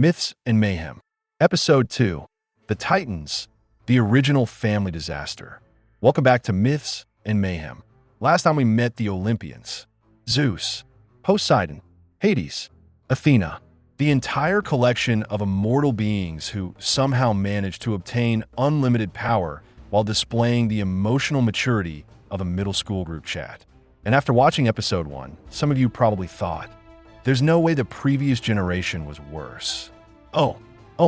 Myths and Mayhem. Episode 2. The Titans, the original family disaster. Welcome back to Myths and Mayhem. Last time we met the Olympians. Zeus, Poseidon, Hades, Athena. The entire collection of immortal beings who somehow managed to obtain unlimited power while displaying the emotional maturity of a middle school group chat. And after watching episode 1, some of you probably thought, there's no way the previous generation was worse. Oh,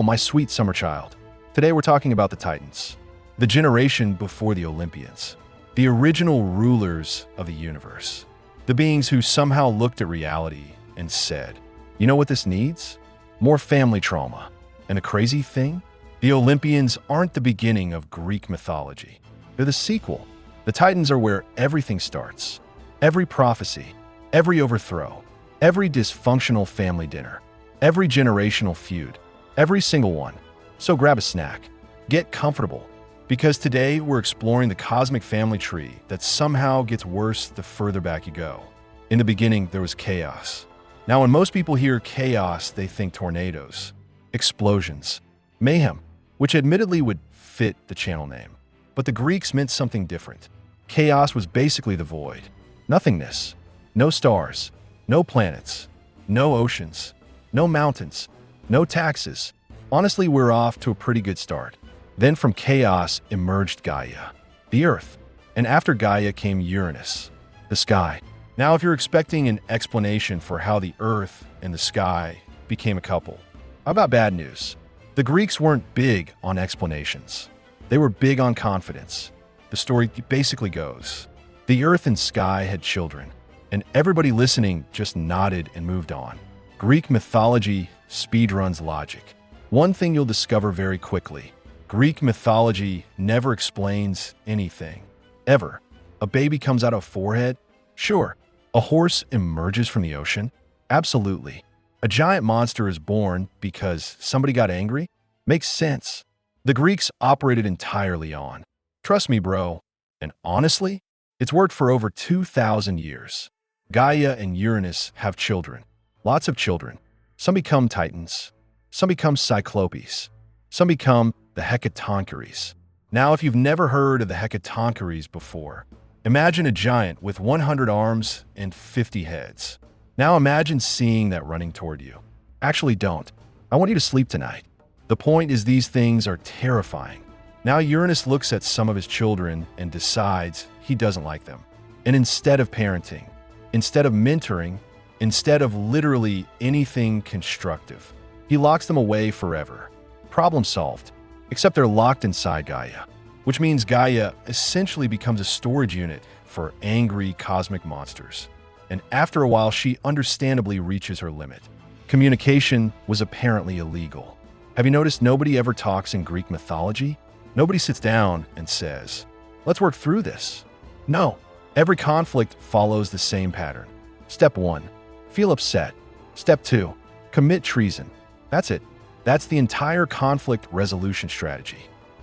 my sweet summer child. Today we're talking about the Titans, the generation before the Olympians, the original rulers of the universe, the beings who somehow looked at reality and said, you know what this needs? More family trauma. And the crazy thing? The Olympians aren't the beginning of Greek mythology. They're the sequel. The Titans are where everything starts. Every prophecy, every overthrow, every dysfunctional family dinner, every generational feud, every single one. So grab a snack, get comfortable, because today we're exploring the cosmic family tree that somehow gets worse the further back you go. In the beginning, there was chaos. Now, when most people hear chaos, they think tornadoes, explosions, mayhem, which admittedly would fit the channel name. But the Greeks meant something different. Chaos was basically the void. Nothingness. No stars. No planets. No oceans. No mountains. No taxes. Honestly, we're off to a pretty good start. Then from chaos emerged Gaia, the Earth. And after Gaia came Uranus, the sky. Now, if you're expecting an explanation for how the Earth and the sky became a couple, how about bad news? The Greeks weren't big on explanations. They were big on confidence. The story basically goes, the Earth and sky had children, and everybody listening just nodded and moved on. Greek mythology speedruns logic. One thing you'll discover very quickly, Greek mythology never explains anything. Ever. A baby comes out of a forehead? Sure. A horse emerges from the ocean? Absolutely. A giant monster is born because somebody got angry? Makes sense. The Greeks operated entirely on, trust me, bro. And honestly, it's worked for over 2,000 years. Gaia and Uranus have children. Lots of children. Some become Titans. Some become Cyclopes. Some become the Hecatoncheires. Now, if you've never heard of the Hecatoncheires before, imagine a giant with 100 arms and 50 heads. Now imagine seeing that running toward you. Actually, don't. I want you to sleep tonight. The point is, these things are terrifying. Now Uranus looks at some of his children and decides he doesn't like them. And instead of parenting, instead of mentoring, instead of literally anything constructive, he locks them away forever. Problem solved. Except they're locked inside Gaia, which means Gaia essentially becomes a storage unit for angry cosmic monsters. And after a while, she understandably reaches her limit. Communication was apparently illegal. Have you noticed nobody ever talks in Greek mythology? Nobody sits down and says, let's work through this. No, every conflict follows the same pattern. Step 1, feel upset. Step 2, commit treason. That's it. That's the entire conflict resolution strategy.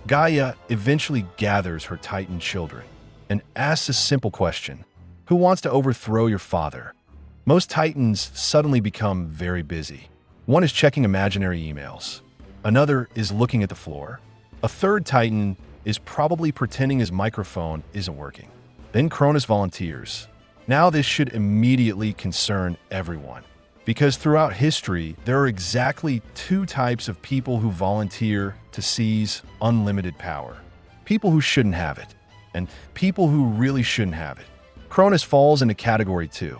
Gaia eventually gathers her Titan children and asks a simple question. Who wants to overthrow your father? Most Titans suddenly become very busy. One is checking imaginary emails. Another is looking at the floor. A third Titan is probably pretending his microphone isn't working. Then Cronus volunteers. Now this should immediately concern everyone, because throughout history, there are exactly two types of people who volunteer to seize unlimited power. People who shouldn't have it, and people who really shouldn't have it. Cronus falls into category 2.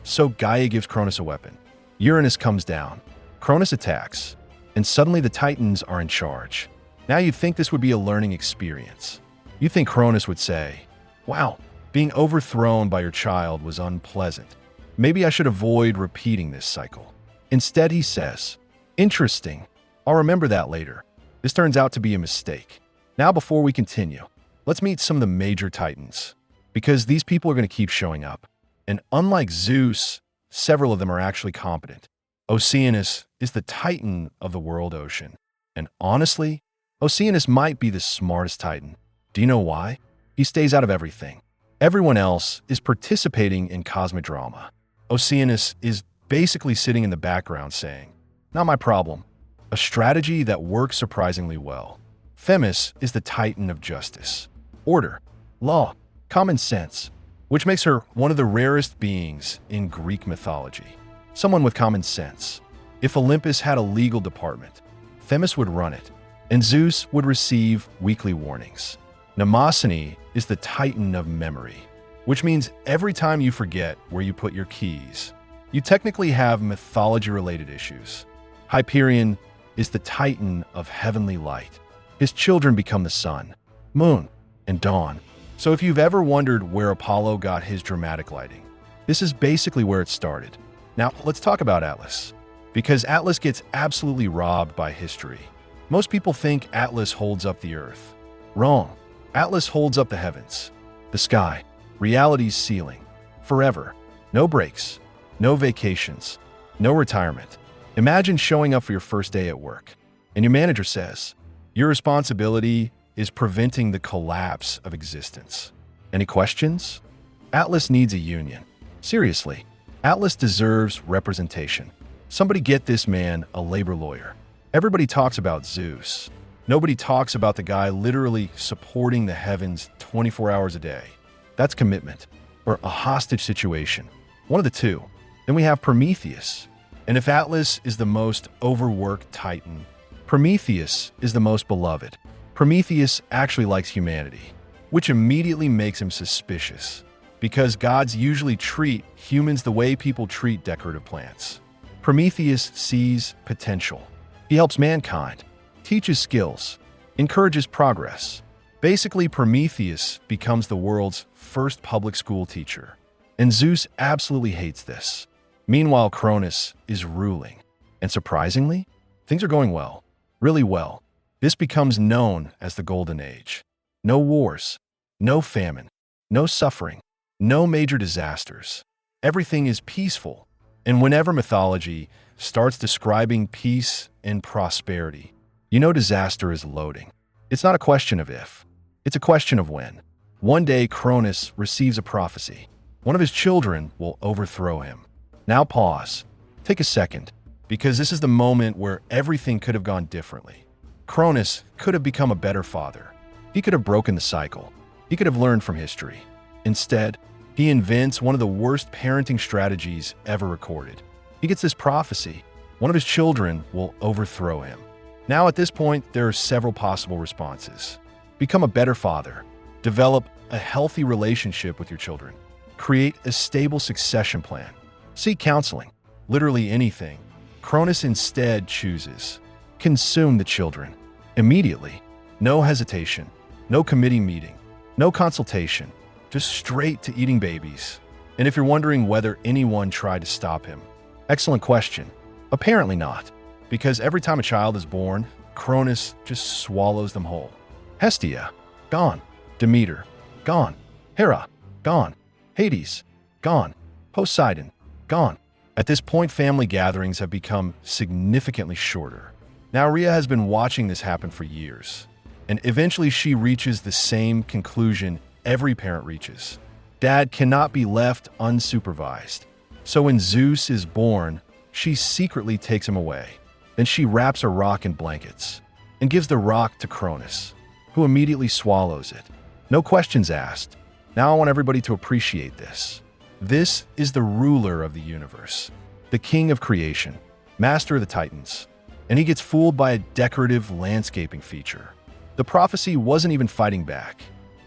So Gaia gives Cronus a weapon. Uranus comes down. Cronus attacks. And suddenly the Titans are in charge. Now you'd think this would be a learning experience. You think Cronus would say, wow, being overthrown by your child was unpleasant. Maybe I should avoid repeating this cycle. Instead, he says, interesting. I'll remember that later. This turns out to be a mistake. Now, before we continue, let's meet some of the major Titans, because these people are going to keep showing up. And unlike Zeus, several of them are actually competent. Oceanus is the Titan of the world ocean. And honestly, Oceanus might be the smartest Titan. Do you know why? He stays out of everything. Everyone else is participating in cosmic drama. Oceanus is basically sitting in the background saying, not my problem. a strategy that works surprisingly well. Themis is the titan of justice, order, law, common sense, which makes her one of the rarest beings in Greek mythology. Someone with common sense. If Olympus had a legal department, Themis would run it, and Zeus would receive weekly warnings. Mnemosyne is the titan of memory, which means every time you forget where you put your keys, you technically have mythology-related issues. Hyperion is the titan of heavenly light. His children become the sun, moon, and dawn. So if you've ever wondered where Apollo got his dramatic lighting, this is basically where it started. Now, let's talk about Atlas, because Atlas gets absolutely robbed by history. Most people think Atlas holds up the earth. Wrong. Atlas holds up the heavens, the sky, reality's ceiling, forever. No breaks, no vacations, no retirement. Imagine showing up for your first day at work, and your manager says, your responsibility is preventing the collapse of existence. Any questions? Atlas needs a union. Seriously, Atlas deserves representation. Somebody get this man a labor lawyer. Everybody talks about Zeus. Nobody talks about the guy literally supporting the heavens 24 hours a day. That's commitment, or a hostage situation. One of the two. Then we have Prometheus. And if Atlas is the most overworked titan, Prometheus is the most beloved. Prometheus actually likes humanity, which immediately makes him suspicious, because gods usually treat humans the way people treat decorative plants. Prometheus sees potential. He helps mankind, teaches skills, encourages progress. Basically, Prometheus becomes the world's first public school teacher. And Zeus absolutely hates this. Meanwhile, Cronus is ruling. And surprisingly, things are going well. Really well. This becomes known as the Golden Age. No wars, no famine, no suffering, no major disasters. Everything is peaceful. And whenever mythology starts describing peace and prosperity, you know disaster is loading. It's not a question of if, it's a question of when. One day, Cronus receives a prophecy. One of his children will overthrow him. Now pause. Take a second, because this is the moment where everything could have gone differently. Cronus could have become a better father. He could have broken the cycle. He could have learned from history. Instead, he invents one of the worst parenting strategies ever recorded. He gets this prophecy. One of his children will overthrow him. Now at this point, there are several possible responses. Become a better father. Develop a healthy relationship with your children. Create a stable succession plan. Seek counseling. Literally anything. Cronus instead chooses. Consume the children. Immediately. No hesitation. No committee meeting. No consultation. Just straight to eating babies. And if you're wondering whether anyone tried to stop him, excellent question. Apparently not. Because every time a child is born, Cronus just swallows them whole. Hestia, gone. Demeter, gone. Hera, gone. Hades, gone. Poseidon, gone. At this point, family gatherings have become significantly shorter. Now, Rhea has been watching this happen for years, and eventually she reaches the same conclusion every parent reaches. Dad cannot be left unsupervised. So when Zeus is born, she secretly takes him away. Then she wraps a rock in blankets and gives the rock to Cronus, who immediately swallows it. No questions asked. Now I want everybody to appreciate this. This is the ruler of the universe, the king of creation, master of the Titans, and he gets fooled by a decorative landscaping feature. The prophecy wasn't even fighting back.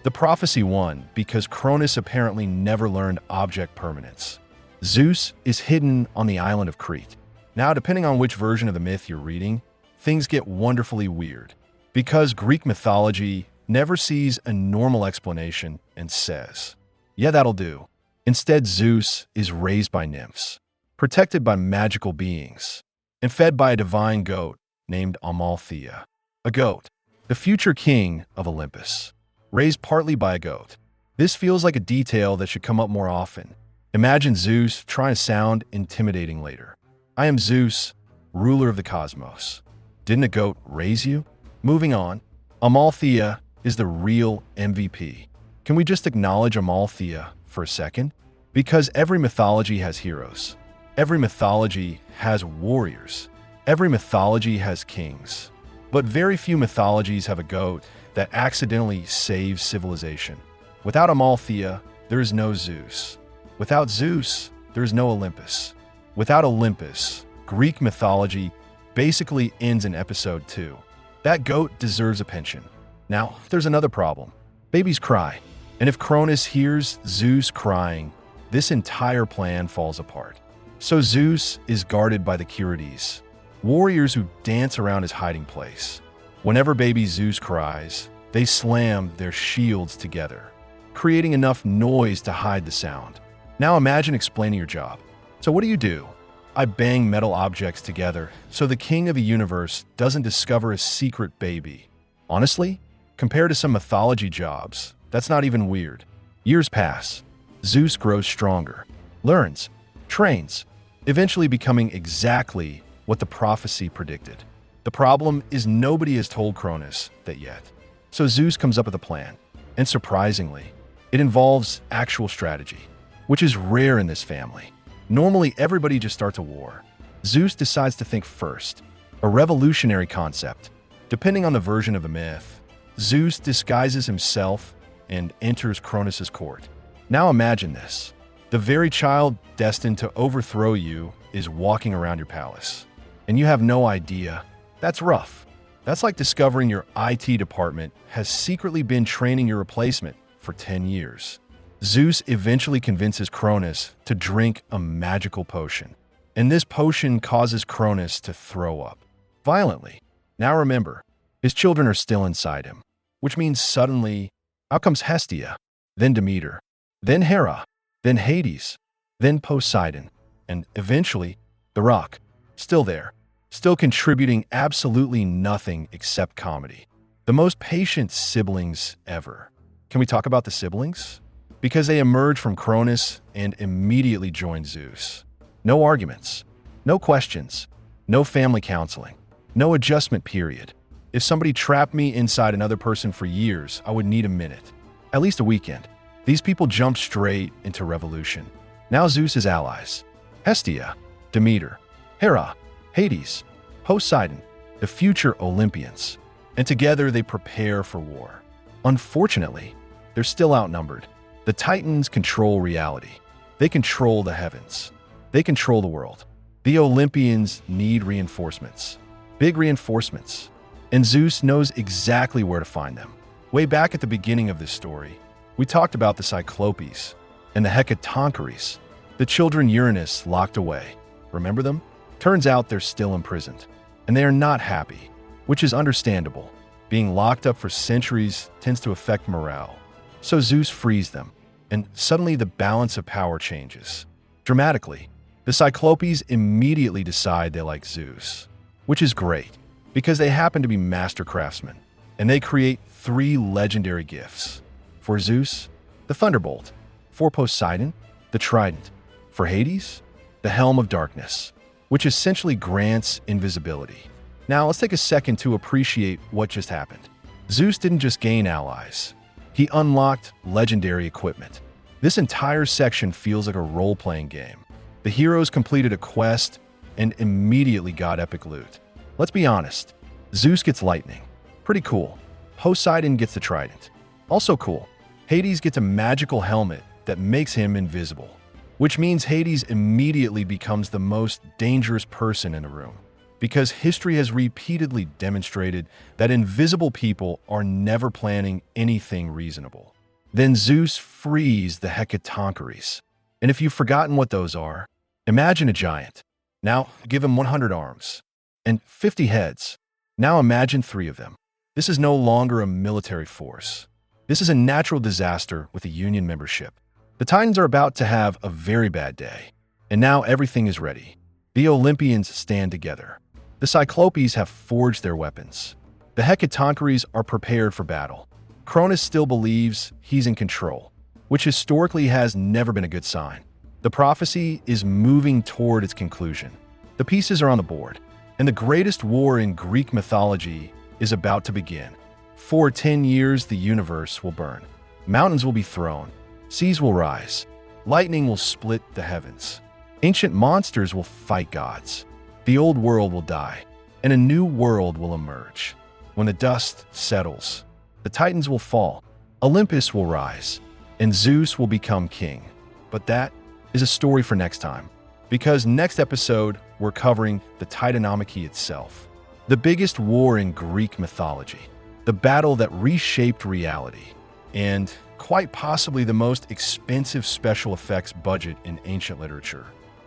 The prophecy won because Cronus apparently never learned object permanence. Zeus is hidden on the island of Crete. Now, depending on which version of the myth you're reading, things get wonderfully weird, because Greek mythology never sees a normal explanation and says, yeah, that'll do. Instead, Zeus is raised by nymphs, protected by magical beings, and fed by a divine goat named Amalthea. A goat, the future king of Olympus, raised partly by a goat. This feels like a detail that should come up more often. Imagine Zeus trying to sound intimidating later. I am Zeus, ruler of the cosmos. Didn't a goat raise you? Moving on, Amalthea is the real MVP. Can we just acknowledge Amalthea for a second? Because every mythology has heroes. Every mythology has warriors. Every mythology has kings, but very few mythologies have a goat that accidentally saves civilization. Without Amalthea, there is no Zeus. Without Zeus, there is no Olympus. Without Olympus, Greek mythology basically ends in episode 2. That goat deserves a pension. Now, there's another problem. Babies cry, and if Cronus hears Zeus crying, this entire plan falls apart. So Zeus is guarded by the Curetes, warriors who dance around his hiding place. Whenever baby Zeus cries, they slam their shields together, creating enough noise to hide the sound. Now imagine explaining your job. So what do? I bang metal objects together so the king of the universe doesn't discover a secret baby. Honestly, compared to some mythology jobs, that's not even weird. Years pass. Zeus grows stronger, learns, trains, eventually becoming exactly what the prophecy predicted. The problem is nobody has told Cronus that yet. So Zeus comes up with a plan, and surprisingly, it involves actual strategy, which is rare in this family. Normally, everybody just starts a war. Zeus decides to think first, a revolutionary concept. Depending on the version of the myth, Zeus disguises himself and enters Cronus's court. Now imagine this. The very child destined to overthrow you is walking around your palace, and you have no idea. That's rough. That's like discovering your IT department has secretly been training your replacement for 10 years. Zeus eventually convinces Cronus to drink a magical potion, and this potion causes Cronus to throw up violently. Now remember, his children are still inside him, which means suddenly, out comes Hestia, then Demeter, then Hera, then Hades, then Poseidon, and eventually the Rock, still there, still contributing absolutely nothing except comedy. The most patient siblings ever. Can we talk about the siblings? Because they emerge from Cronus and immediately join Zeus. No arguments, no questions, no family counseling, no adjustment period. If somebody trapped me inside another person for years, I would need a minute, at least a weekend. These people jump straight into revolution. Now Zeus's allies: Hestia, Demeter, Hera, Hades, Poseidon, the future Olympians. And together they prepare for war. Unfortunately, they're still outnumbered. The Titans control reality. They control the heavens. They control the world. The Olympians need reinforcements. Big reinforcements. And Zeus knows exactly where to find them. Way back at the beginning of this story, we talked about the Cyclopes and the Hecatoncheires, the children Uranus locked away. Remember them? Turns out they're still imprisoned, and they are not happy, which is understandable. Being locked up for centuries tends to affect morale. So Zeus frees them, and suddenly the balance of power changes. Dramatically, the Cyclopes immediately decide they like Zeus, which is great, because they happen to be master craftsmen, and they create 3 legendary gifts. For Zeus, the Thunderbolt. For Poseidon, the Trident. For Hades, the Helm of Darkness, which essentially grants invisibility. Now let's take a second to appreciate what just happened. Zeus didn't just gain allies. He unlocked legendary equipment. This entire section feels like a role-playing game. The heroes completed a quest and immediately got epic loot. Let's be honest, Zeus gets lightning. Pretty cool. Poseidon gets the trident. Also cool. Hades gets a magical helmet that makes him invisible, which means Hades immediately becomes the most dangerous person in the room, because history has repeatedly demonstrated that invisible people are never planning anything reasonable. Then Zeus frees the Hecatoncheires. And if you've forgotten what those are, imagine a giant. Now give him 100 arms and 50 heads. Now imagine 3 of them. This is no longer a military force. This is a natural disaster with a union membership. The Titans are about to have a very bad day, and now everything is ready. The Olympians stand together. The Cyclopes have forged their weapons. The Hecatoncheires are prepared for battle. Cronus still believes he's in control, which historically has never been a good sign. The prophecy is moving toward its conclusion. The pieces are on the board, and the greatest war in Greek mythology is about to begin. For 10 years, the universe will burn. Mountains will be thrown. Seas will rise. Lightning will split the heavens. Ancient monsters will fight gods. The old world will die, and a new world will emerge. When the dust settles, the Titans will fall, Olympus will rise, and Zeus will become king. But that is a story for next time, because next episode we're covering the Titanomachy itself, the biggest war in Greek mythology, the battle that reshaped reality, and quite possibly the most expensive special effects budget in ancient literature.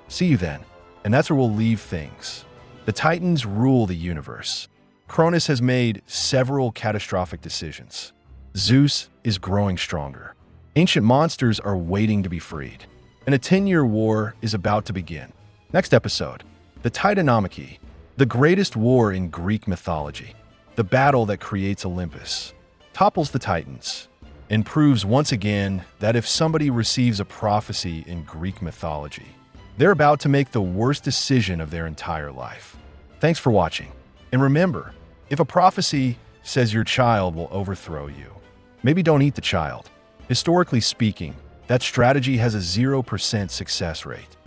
See you then, and that's where we'll leave things. The Titans rule the universe. Cronus has made several catastrophic decisions. Zeus is growing stronger. Ancient monsters are waiting to be freed. And a 10-year war is about to begin. Next episode, the Titanomachy, the greatest war in Greek mythology. The battle that creates Olympus, topples the Titans, and proves once again that if somebody receives a prophecy in Greek mythology, they're about to make the worst decision of their entire life. Thanks for watching. And remember, if a prophecy says your child will overthrow you, maybe don't eat the child. Historically speaking, that strategy has a 0% success rate.